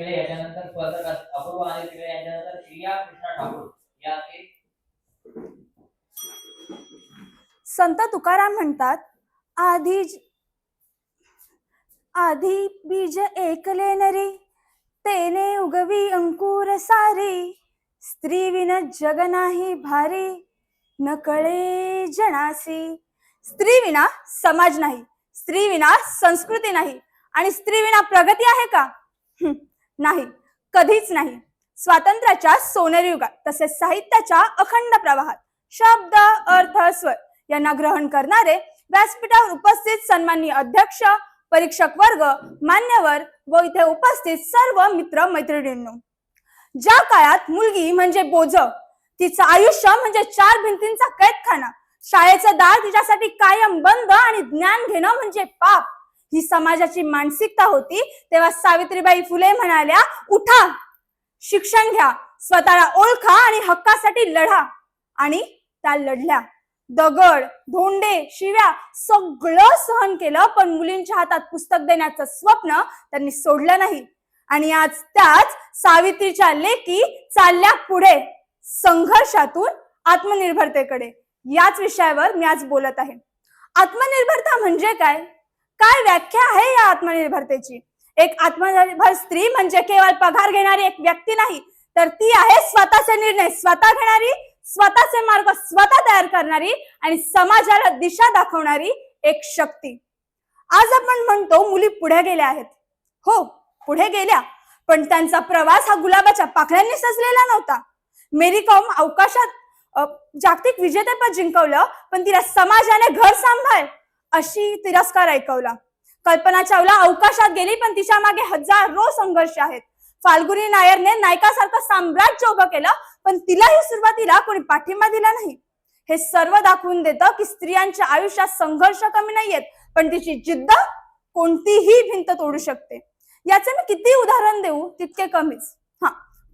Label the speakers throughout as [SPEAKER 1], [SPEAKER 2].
[SPEAKER 1] तिकडे याच्यानंतर फर्दर अपूर्व आणि तिकडे याच्यानंतर श्रिया कृष्णा ठाकूर या
[SPEAKER 2] संत तुकाराम म्हणतात, आधी बीज एकले नरी, तेने उगवी अंकुर सारी. स्त्री विन जग नाही भारी, न कळे जनासी. स्त्री विना समाज नाही, स्त्री विना संस्कृती नाही, आणि स्त्री विना प्रगती आहे का? नाही, कधीच नाही. स्वातंत्र्याच्या सोनेरी युगात तसेच साहित्याच्या अखंड प्रवाहात शब्द, अर्थ, स्वर यांना ग्रहण करणारे व्यासपीठावर उपस्थित सन्माननीय अध्यक्ष, परीक्षक वर्ग, मान्यवर व इथे उपस्थित सर्व मित्र मैत्रिणींनो, ज्या काळात मुलगी म्हणजे बोझ, तिचं आयुष्य म्हणजे 4 भिंतींचा कैदखाना, शाळेचं दार तिच्यासाठी कायम बंद आणि ज्ञान घेणं म्हणजे पाप, ही समाजाची मानसिकता होती, तेव्हा सावित्रीबाई फुले म्हणाल्या, उठा, शिक्षण घ्या, स्वतःला ओळखा आणि हक्कासाठी लढा. आणि त्या लढल्या. दगड, धोंडे, शिव्या सगळं सहन केलं, पण मुलींच्या हातात पुस्तक देण्याचं स्वप्न त्यांनी सोडलं नाही. आणि आज त्याच सावित्रीच्या लेकी चालल्या पुढे संघर्षातून आत्मनिर्भरतेकडे. याच विषयावर मी आज बोलत आहे. आत्मनिर्भरता म्हणजे काय? काय व्याख्या आहे या आत्मनिर्भरतेची? एक आत्मनिर्भर स्त्री म्हणजे केवळ पगार घेणारी एक व्यक्ती नाही, तर ती आहे स्वतःचे निर्णय स्वतः घेणारी, स्वतःचे मार्ग स्वतः तयार करणारी आणि समाजाला दिशा दाखवणारी एक शक्ती. आज आपण म्हणतो मुली पुढे गेल्या आहेत. हो, पुढे गेल्या, पण त्यांचा प्रवास हा गुलाबाच्या पाकळ्यांनी सजलेला नव्हता. मेरी कॉम अवकाशात जागतिक विजेतेपद जिंकवलं, पण तिला समाजाने घर सांभाळ अशी तिरस्कार ऐकवला. कल्पना चावला अवकाशात गेली, पण तिच्या मागे हजारो संघर्ष आहेत. फाल्गुनी नायरने नायकासारखं साम्राज्य उभं केलं, पण तिलाही सुरुवातीला कोणी पाठिंबा दिला नाही. हे सर्व दाखवून देतं की स्त्रियांच्या आयुष्यात संघर्ष कमी नाहीयेत, पण तिची जिद्द कोणतीही भिंत तोडू शकते. याचे मी किती उदाहरण देऊ तितके कमीच.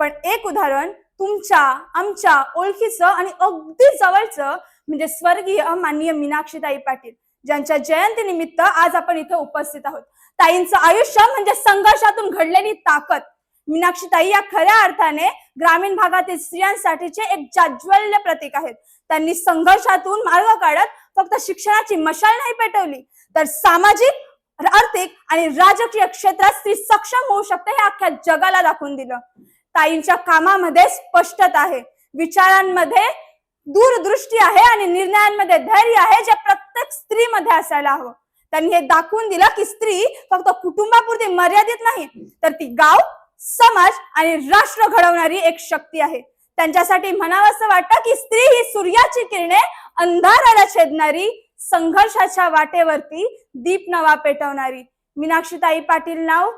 [SPEAKER 2] पण एक उदाहरण तुमच्या आमच्या ओळखीचं आणि अगदी जवळचं म्हणजे स्वर्गीय माननीय मीनाक्षीताई पाटील, ज्यांच्या जयंती निमित्त आज आपण इथे उपस्थित आहोत. ताईंचं आयुष्य म्हणजे संघर्षातून घडलेली ताकद. मीनाक्षीताई या खऱ्या अर्थाने ग्रामीण भागातील स्त्रियांसाठीचे एक जाज्वल्य प्रतीक आहेत. त्यांनी संघर्षातून मार्ग काढत फक्त शिक्षणाची मशाल नाही पेटवली, तर सामाजिक, आर्थिक आणि राजकीय क्षेत्रात स्त्री सक्षम होऊ शकते हे अख्ख्या जगाला दाखवून दिलं. ताईंच्या कामामध्ये स्पष्टता आहे, विचारांमध्ये दूरदृष्टी आहे आणि निर्णयांमध्ये धैर्य आहे, जे प्रत्येक स्त्रीमध्ये असायला हवं. त्यांनी हे दाखवून दिलं की स्त्री फक्त कुटुंबापुरती मर्यादित नाही, तर ती गाव, समाज आणि राष्ट्र घडवणारी एक शक्ती आहे. त्यांच्यासाठी म्हणावं असं वाटतं की स्त्री ही सूर्याची किरणे अंधाराला छेदणारी, संघर्षाच्या वाटेवरती दीप नवा पेटवणारी. मीनाक्षीताई पाटील नाव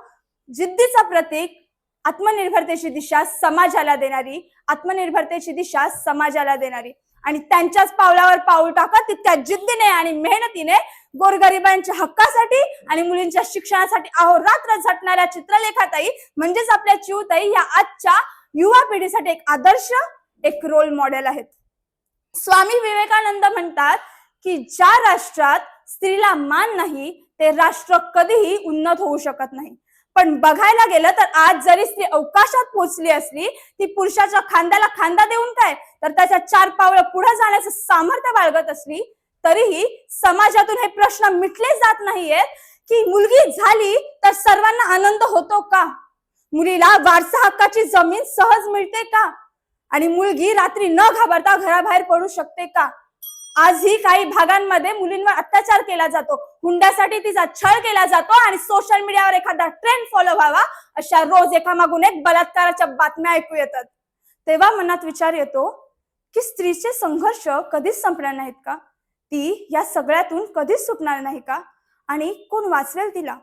[SPEAKER 2] जिद्दीचं प्रतीक, आत्मनिर्भरतेची दिशा समाजाला देणारी, आत्मनिर्भरतेची दिशा समाजाला देणारी. आणि त्यांच्याच पावलावर पाऊल टाकत तितक्या जिद्दीने आणि मेहनतीने गोरगरिबांच्या हक्कासाठी आणि मुलींच्या शिक्षणासाठी अहोरात्र झटणाऱ्या चित्रलेखाताई म्हणजेच आपल्या चिऊताई या आजच्या युवा पिढीसाठी एक आदर्श, एक रोल मॉडेल आहेत. स्वामी विवेकानंद म्हणतात की ज्या राष्ट्रात स्त्रीला मान नाही ते राष्ट्र कधीही उन्नत होऊ शकत नाही. पण बघायला गेलं तर आज जरी स्त्री अवकाशात पोहोचली असली, ती पुरुषाच्या खांद्याला खांदा देऊन काय तर त्याच्या 4 पावलं पुढे जाण्याचं सामर्थ्य बाळगत असली, तरीही समाजातून हे प्रश्न मिटले जात नाहीयेत की मुलगी झाली तर सर्वांना आनंद होतो का? मुलीला वारसा हक्काची जमीन सहज मिळते का? आणि मुलगी रात्री न घाबरता घराबाहेर पडू शकते का? आजही काही भागांमध्ये मुलींवर अत्याचार केला जातो, हुंड्यासाठी तिचा छळ केला जातो आणि सोशल मीडियावर एखादा ट्रेंड फॉलो व्हावा अशा रोज एकामागून एक बलात्काराच्या बातम्या ऐकू येतात. तेव्हा मनात विचार येतो की स्त्रीचे संघर्ष कधीच संपणार नाहीत का? ती या सगळ्यातून कधीच सुटणार नाही का? आणि कोण वाचवेल तिला?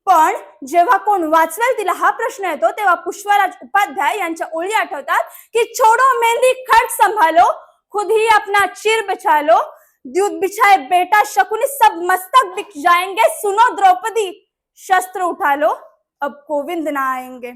[SPEAKER 2] पण जेव्हा कोण वाचवेल तिला हा प्रश्न येतो, तेव्हा पुष्पराज उपाध्याय यांच्या ओळी आठवतात की छोडो मेहंदी खट संभालो, खुद ही अपना चिर बचा लो, दूध बिछाए बेटा शकुनी सब मस्तक बिक जाएंगे, सुनो द्रौपदी शस्त्र उठा लो, अब गोविंद ना आएंगे.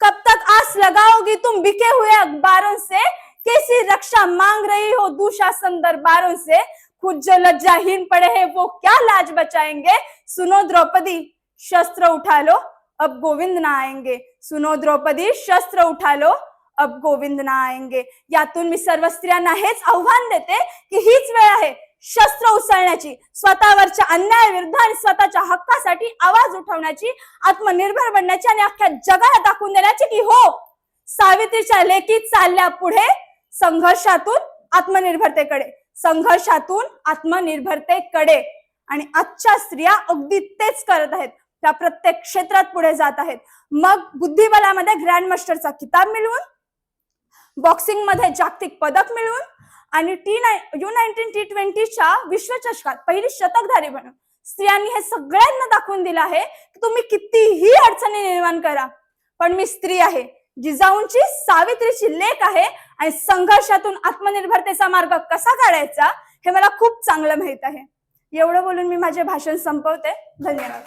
[SPEAKER 2] कब तक आस लगाओगी तुम बिके हुए अखबारों से, कैसी रक्षा मांग रही हो दुशासन दरबारों से, खुद जो लज्जाहीन पड़े हैं वो क्या लाज बचाएंगे, सुनो द्रौपदी शस्त्र उठा लो, अब गोविंद ना आएंगे. सुनो द्रौपदी, शस्त्र उठा लो, अब गोविंद ना आएंगे. यातून मी सर्व स्त्रियांना हेच आव्हान देते की हीच वेळ आहे शस्त्र उचलण्याची, स्वतःवरच्या अन्याय विरुद्ध आणि स्वतःच्या हक्कासाठी आवाज उठवण्याची, आत्मनिर्भर बनण्याची आणि अख्ख्या जगाला दाखवून देण्याची की हो, सावित्रीच्या लेखी चालल्या पुढे संघर्षातून आत्मनिर्भरतेकडे, संघर्षातून आत्मनिर्भरतेकडे. आणि आजच्या स्त्रिया अगदी तेच करत आहेत. त्या प्रत्येक क्षेत्रात पुढे जात आहेत. मग बुद्धिबलामध्ये ग्रँडमास्टरचा किताब मिळवून, बॉक्सिंग मध्ये जागतिक पदक मिळवून आणि U19 T20च्या विश्वचषकात पहिली शतकधारी बनून स्त्रियांनी हे सगळ्यांना दाखवून दिलं आहे की तुम्ही कितीही अडचणी निर्माण करा, पण मी स्त्री आहे, जिजाऊंची सावित्रीची लेक आहे आणि संघर्षातून आत्मनिर्भरतेचा मार्ग कसा काढायचा हे मला खूप चांगलं माहित आहे. एवढं बोलून मी माझे भाषण संपवते. धन्यवाद.